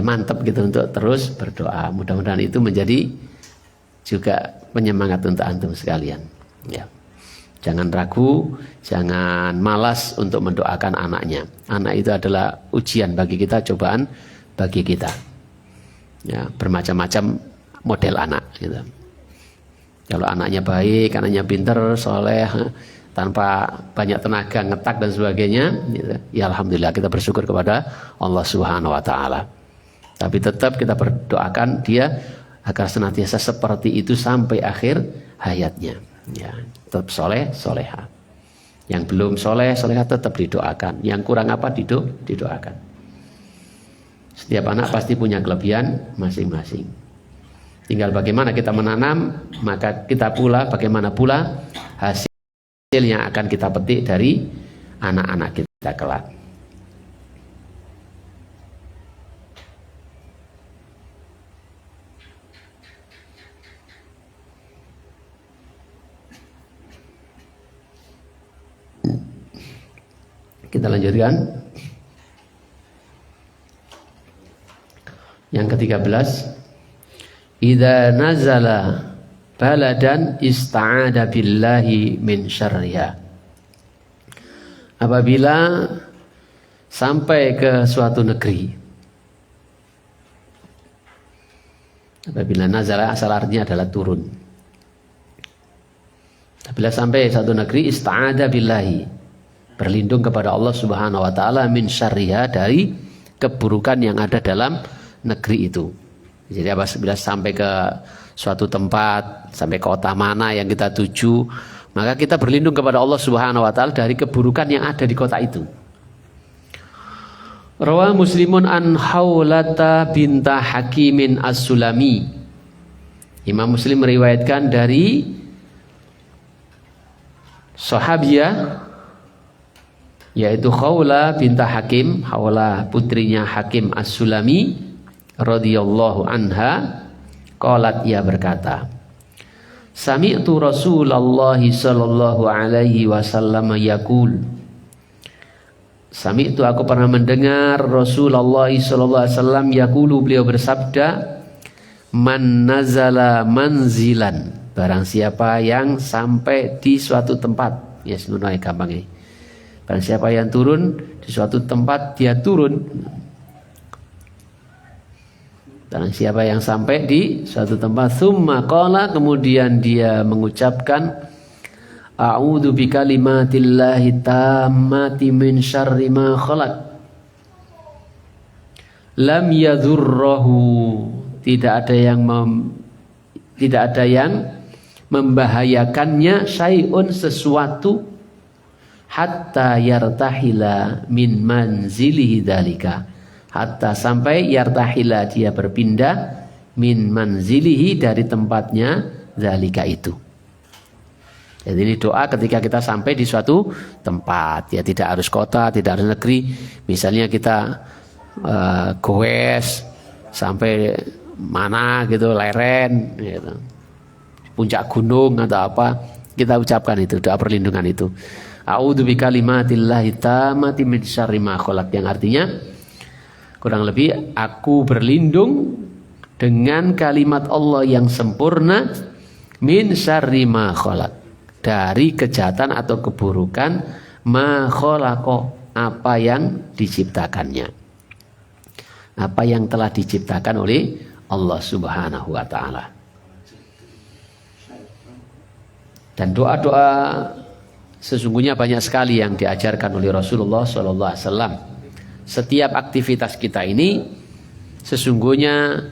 mantap gitu untuk terus berdoa. Mudah-mudahan itu menjadi juga penyemangat untuk antum sekalian. Ya. Jangan ragu, jangan malas untuk mendoakan anaknya. Anak itu adalah ujian bagi kita, cobaan bagi kita. Ya, bermacam-macam model anak gitu. Kalau anaknya baik, anaknya pintar, soleh, tanpa banyak tenaga, ngetak dan sebagainya, ya alhamdulillah kita bersyukur kepada Allah Subhanahu wa taala. Tapi tetap kita berdoakan dia agar senantiasa seperti itu sampai akhir hayatnya. Ya, tetap soleh, soleha. Yang belum soleh, soleha tetap didoakan. Yang kurang apa didoakan. Setiap anak pasti punya kelebihan masing-masing. Tinggal bagaimana kita menanam, maka kita pula bagaimana pula hasil yang akan kita petik dari anak-anak kita kelak. Kita lanjutkan. Yang ke-13, idza nazala baladan ista'ada billahi min syarriha. Apabila sampai ke suatu negeri, apabila nazala asal artinya adalah turun. Apabila sampai suatu negeri, ista'ada billahi, berlindung kepada Allah Subhanahu wa taala min syarriha, dari keburukan yang ada dalam negeri itu. Jadi apabila sampai ke suatu tempat, sampai kota mana yang kita tuju, maka kita berlindung kepada Allah Subhanahu wa taala dari keburukan yang ada di kota itu. Rawa Muslimun an Haulata binta Hakimin As-Sulami. Imam Muslim meriwayatkan dari sahabiah yaitu Khawla binta Hakim, Khawla putrinya Hakim As-Sulami radhiyallahu anha, qalat, ia berkata, sami'tu Rasulullah sallallahu alaihi wasallam yaqul, sami'tu, aku pernah mendengar Rasulullah sallallahu alaihi wasallam yaqulu, beliau bersabda, man nazala manzilan, barang siapa yang sampai di suatu tempat, ya sebenarnya gampang ini. Barang siapa yang turun di suatu tempat, dia turun. Barang siapa yang sampai di suatu tempat, tsumma qala, kemudian dia mengucapkan, a'udzu bikalimatillahi tammati min syarri ma khalaq. Lam yadhurruhu, tidak ada yang membahayakannya, syai'un, sesuatu, hatta yartahila min manzilihi dzalika, hatta sampai yartahila, dia berpindah, min manzilihi, dari tempatnya, dzalika itu. Jadi ini doa ketika kita sampai di suatu tempat, ya tidak harus kota, tidak harus negeri. Misalnya kita goes sampai mana gitu, lereng gitu, puncak gunung atau apa, kita ucapkan itu doa perlindungan itu. A'udzu bikalimatillahi tammati min syarri ma khalaq, yang artinya kurang lebih aku berlindung dengan kalimat Allah yang sempurna, min syarri ma khalaq, dari kejahatan atau keburukan, ma khalaqa, apa yang diciptakannya, apa yang telah diciptakan oleh Allah Subhanahu wa taala. Dan doa-doa sesungguhnya banyak sekali yang diajarkan oleh Rasulullah SAW. Setiap aktivitas kita ini sesungguhnya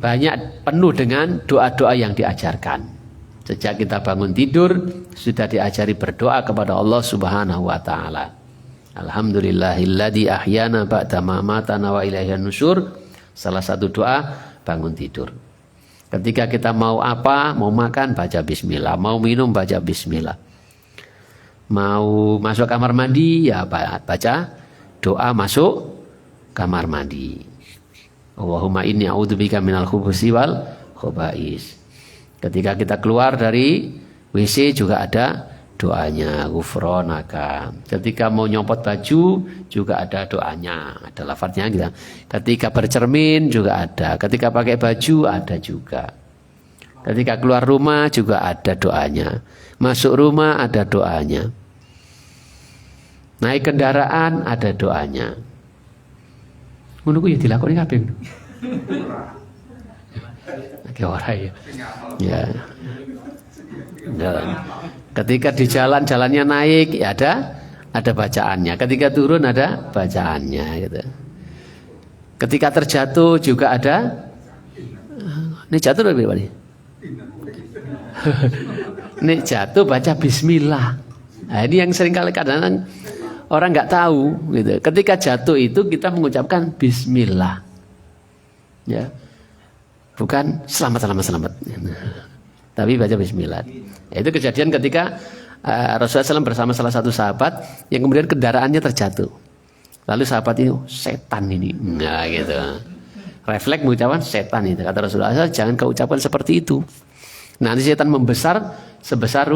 banyak penuh dengan doa-doa yang diajarkan. Sejak kita bangun tidur sudah diajari berdoa kepada Allah Subhanahu wa taala. Alhamdulillahilladzi ahyana ba'da ma amatana wa ilaihin nusyur. Salah satu doa bangun tidur. Ketika kita mau apa, mau makan baca bismillah, mau minum baca bismillah. Mau masuk kamar mandi, ya baca doa masuk kamar mandi. Allahumma inni a'udzubika minal khubuthi wal khaba'is. Ketika kita keluar dari WC juga ada doanya, ghufranaka. Ketika mau nyopot baju juga ada doanya, ada lafadznya gitu. Ketika bercermin juga ada, ketika pakai baju ada juga. Ketika keluar rumah juga ada doanya. Masuk rumah ada doanya. Naik kendaraan ada doanya. Ngono ku ya dilakoni kabeh. Oke, ora ya. Ya. Ketika di jalannya naik ya ada bacaannya. Ketika turun ada bacaannya gitu. Ketika terjatuh juga ada. Ini jatuh lebih apa nih? Nih jatuh baca bismillah. Nah, ini yang sering kali kadang orang nggak tahu gitu. Ketika jatuh itu kita mengucapkan bismillah. Ya. Bukan selamat. Tapi baca bismillah. Itu kejadian ketika Rasulullah SAW bersama salah satu sahabat yang kemudian kendaraannya terjatuh. Lalu sahabat itu, setan ini. Nah gitu. Refleks mengucapkan setan itu. Kata Rasulullah, jangan kau ucapkan seperti itu. Nanti setan membesar sebesar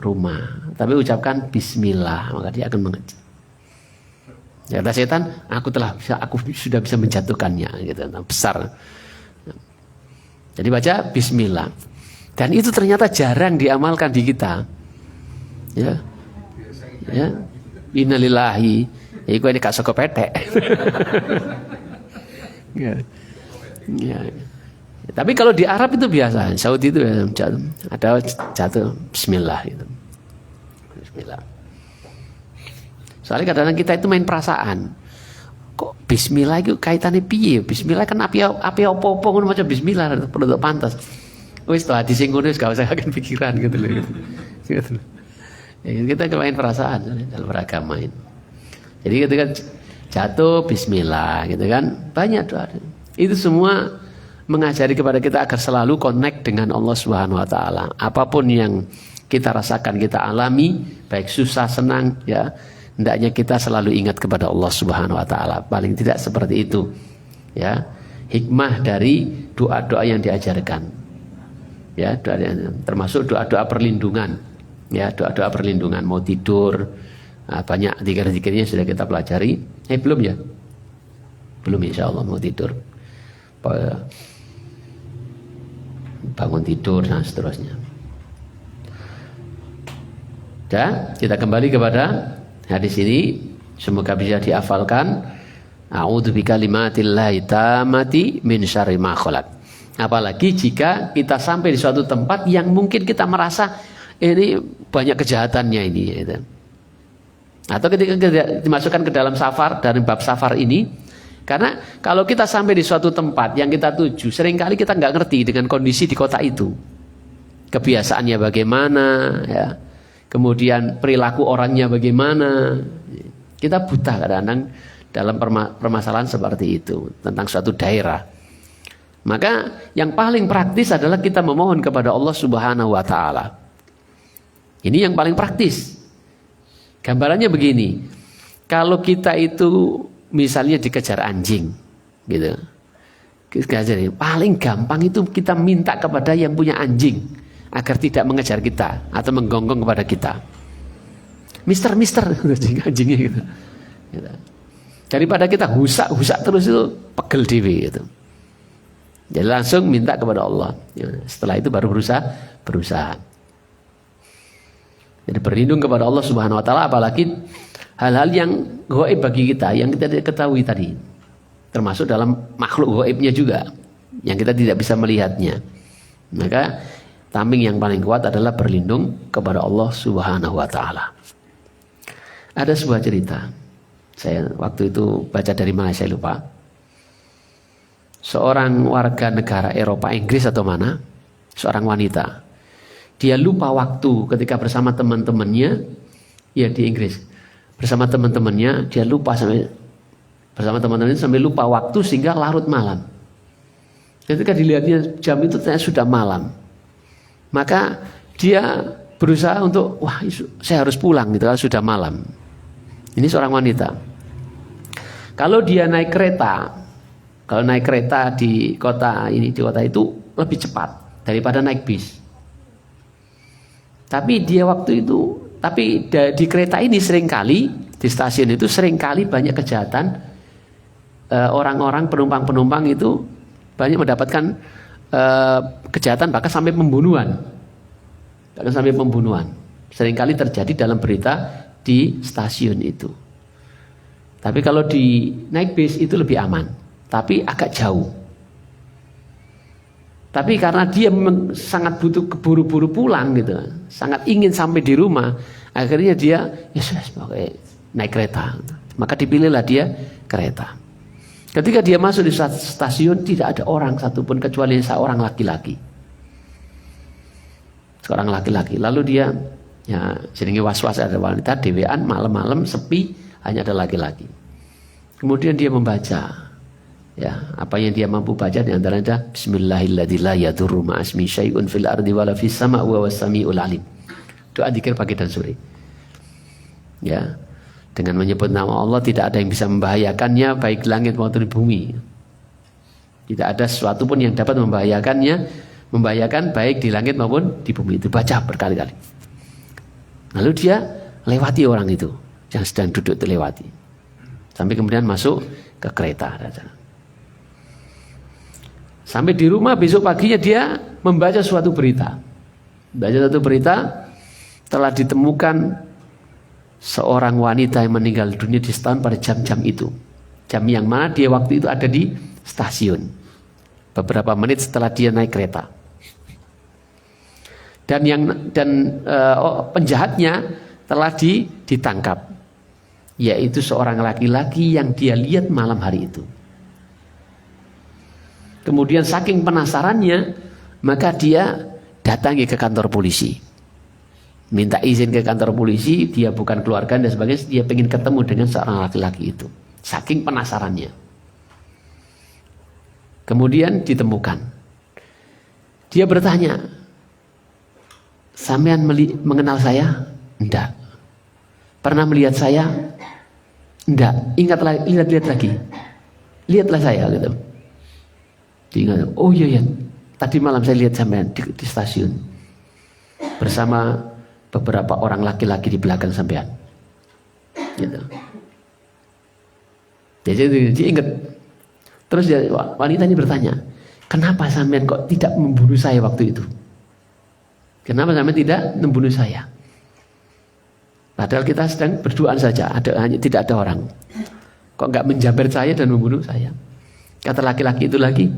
rumah. Tapi ucapkan bismillah, maka dia akan mengejar. Kata setan, aku sudah bisa menjatuhkannya. Gitu. Besar. Jadi baca bismillah. Dan itu ternyata jarang diamalkan di kita. Ya. Ya. Innalillahi. Iku ini gak saka petek. Ya. Ya. Tapi kalau di Arab itu biasa, Saudi itu ada jatuh bismillah gitu. Bismillah. Soalnya kadang-kadang kita itu main perasaan. kok bismillah itu kaitannya piye? Bismillah kan api apa-apa ngono macam bismillah produk pantas. Wis to hati sing ngono wis gak usah akan pikiran gitu loh. Gitu. Ya, kita kemain perasaan dalam beragama ini. Jadi ketika jatuh bismillah gitu kan, banyak doa. Itu semua mengajari kepada kita agar selalu connect dengan Allah Subhanahu wa taala. Apapun yang kita rasakan, kita alami, baik susah senang ya, hendaknya kita selalu ingat kepada Allah Subhanahu wa taala. Paling tidak seperti itu. Ya. Hikmah dari doa-doa yang diajarkan. Ya, termasuk doa-doa perlindungan. Ya, doa-doa perlindungan mau tidur. Nah, banyak zikir-zikirnya sudah kita pelajari. Belum ya? Belum, insya Allah mau tidur. Bangun tidur dan seterusnya. Dan kita kembali kepada hadis ini, semoga bisa dihafalkan. A'udzu bikalimatillahi tammati min syarri ma khalaq. Apalagi jika kita sampai di suatu tempat yang mungkin kita merasa ini banyak kejahatannya ini gitu. Atau ketika dimasukkan ke dalam safar, dari bab safar ini, karena kalau kita sampai di suatu tempat yang kita tuju, seringkali kita nggak ngerti dengan kondisi di kota itu, kebiasaannya bagaimana, ya, kemudian perilaku orangnya bagaimana. Kita buta kadang-kadang dalam permasalahan seperti itu tentang suatu daerah. Maka yang paling praktis adalah kita memohon kepada Allah Subhanahu wa taala. Ini yang paling praktis. Gambarannya begini. Kalau kita itu misalnya dikejar anjing, gitu. Paling gampang itu kita minta kepada yang punya anjing agar tidak mengejar kita atau menggonggong kepada kita. Mister anjingnya gitu. Daripada kita husak terus itu pegel dewe gitu. Jadi langsung minta kepada Allah. Setelah itu baru berusaha. Jadi berlindung kepada Allah Subhanahu wa taala, apalagi hal-hal yang gaib bagi kita yang kita tidak ketahui tadi. Termasuk dalam makhluk gaibnya juga yang kita tidak bisa melihatnya. Maka tameng yang paling kuat adalah berlindung kepada Allah Subhanahu wa taala. Ada sebuah cerita. Saya waktu itu baca dari mana saya lupa. Seorang warga negara Eropa, Inggris atau mana, seorang wanita. Dia lupa waktu ketika bersama teman-temannya, ya di Inggris. Bersama teman-temannya, dia lupa bersama teman-temannya sampai lupa waktu sehingga larut malam. Ketika dilihatnya jam itu ternyata sudah malam. Maka dia berusaha untuk, saya harus pulang gitu, sudah malam. Ini seorang wanita. Kalau dia naik kereta, di kota itu lebih cepat daripada naik bis. Tapi di kereta ini seringkali, di stasiun itu seringkali banyak kejahatan. Orang-orang penumpang itu banyak mendapatkan kejahatan bahkan sampai pembunuhan. Seringkali terjadi dalam berita di stasiun itu. Tapi kalau di naik bis itu lebih aman, tapi agak jauh. Tapi karena dia memang sangat butuh keburu-buru pulang gitu, sangat ingin sampai di rumah, akhirnya dia naik kereta. Maka dipilihlah dia kereta. Ketika dia masuk di stasiun tidak ada orang satupun kecuali seorang laki-laki. Lalu dia jenenge was-was, ada wanita dewean malam-malam sepi, hanya ada laki-laki. Kemudian dia membaca. Ya, apa yang dia mampu baca di antaranya Bismillahirrahmanirrahim la yadurru ma'asmi syai'un fil ardi wala fis sama' wa was-sami'ul alim. Doa zikir pagi dan sore. Ya. Dengan menyebut nama Allah tidak ada yang bisa membahayakannya baik langit maupun bumi. Tidak ada sesuatu pun yang dapat membahayakan baik di langit maupun di bumi. Itu baca berkali-kali. Lalu dia lewati orang itu yang sedang duduk itu lewati. Sampai kemudian masuk ke kereta. Sampai di rumah besok paginya dia membaca suatu berita. Telah ditemukan seorang wanita yang meninggal dunia di stasiun pada jam-jam itu. Jam yang mana dia waktu itu ada di stasiun. Beberapa menit setelah dia naik kereta. Dan penjahatnya telah ditangkap. yaitu seorang laki-laki yang dia lihat malam hari itu. Kemudian saking penasarannya, maka dia datangi ke kantor polisi. Minta izin ke kantor polisi, dia bukan keluarga dan sebagainya, dia ingin ketemu dengan seorang laki-laki itu. Saking penasarannya. Kemudian ditemukan. Dia bertanya, "Sampean mengenal saya?" "Enggak." "Pernah melihat saya?" "Enggak." "Ingatlah, lihat lagi. Lihatlah saya," gitu. Diingat, "Oh iya, tadi malam saya lihat sampean di stasiun bersama beberapa orang laki-laki di belakang sampean." Gitu. Jadi dia ingat. Terus wanita ini bertanya, "Kenapa sampean kok tidak membunuh saya waktu itu? Kenapa sampean tidak membunuh saya? Padahal kita sedang berduaan saja, tidak ada orang. Kok nggak menjamret saya dan membunuh saya?" Kata laki-laki itu lagi,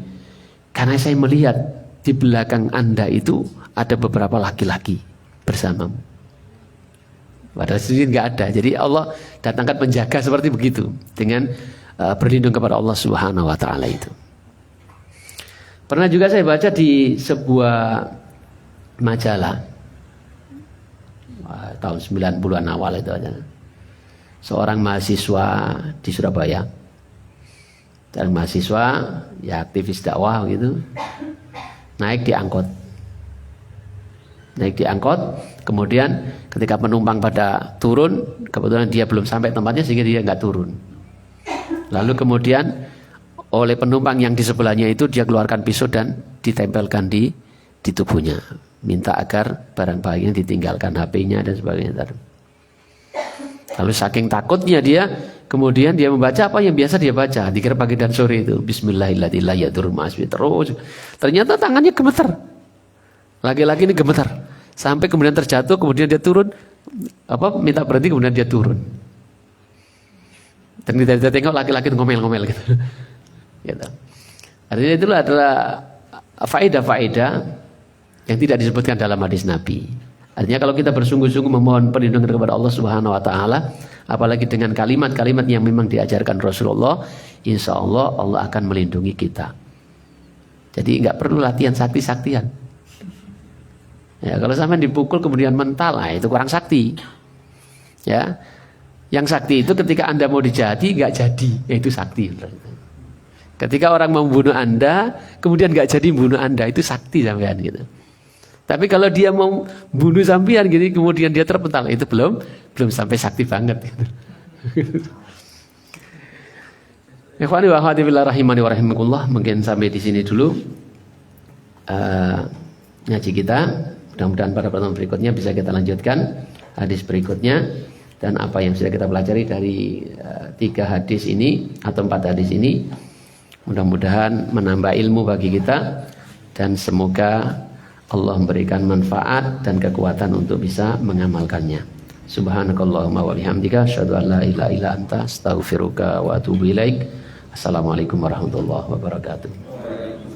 "Karena saya melihat di belakang Anda itu ada beberapa laki-laki bersamamu." Padahal sendiri nggak ada. Jadi Allah datangkan penjaga seperti begitu dengan berlindung kepada Allah Subhanahu Wa Taala itu. Pernah juga saya baca di sebuah majalah tahun 90-an awal itu aja. Seorang mahasiswa di Surabaya. Dan mahasiswa ya aktivis dakwah gitu. Naik di angkot, kemudian ketika penumpang pada turun, kebetulan dia belum sampai tempatnya sehingga dia nggak turun. Lalu kemudian oleh penumpang yang di sebelahnya itu dia keluarkan pisau dan ditempelkan di tubuhnya, minta agar barang bagian ditinggalkan, HP-nya dan sebagainya. Lalu saking takutnya dia, kemudian dia membaca apa yang biasa dia baca di pagi dan sore itu, Bismillahirrahmanirrahim. Terus ternyata tangannya gemeter. Laki-laki ini gemeter sampai kemudian terjatuh, kemudian dia turun, minta berhenti, kemudian dia turun. Dan kita tengok laki-laki itu ngomel-ngomel gitu. Gitu. Artinya itulah adalah faedah-faedah yang tidak disebutkan dalam hadis Nabi. Artinya kalau kita bersungguh-sungguh memohon perlindungan kepada Allah Subhanahu Wa Taala, apalagi dengan kalimat-kalimat yang memang diajarkan Rasulullah, insya Allah Allah akan melindungi kita. Jadi nggak perlu latihan sakti-saktian. Ya, kalau sampai dipukul kemudian mental, itu kurang sakti. Ya, yang sakti itu ketika Anda mau dijahati nggak jadi, itu sakti. Ketika orang membunuh Anda, kemudian nggak jadi membunuh Anda, itu sakti sampean gitu. Tapi kalau dia mau bunuh sampean gitu, kemudian dia terpental, itu belum sampai sakti banget. Gitu. Ikhwani wa akhwati fillah rahimani wa rahimakumullah, mungkin sampai di sini dulu ngaji kita. Mudah-mudahan pada pertemuan berikutnya bisa kita lanjutkan hadis berikutnya. Dan apa yang sudah kita pelajari dari 3 hadis ini atau 4 hadis ini, mudah-mudahan menambah ilmu bagi kita dan semoga Allah memberikan manfaat dan kekuatan untuk bisa mengamalkannya. Subhanakallahumma wa bihamdika asyhadu an la ilaha illa anta astaghfiruka wa atubu ilaik. Assalamualaikum warahmatullahi wabarakatuh.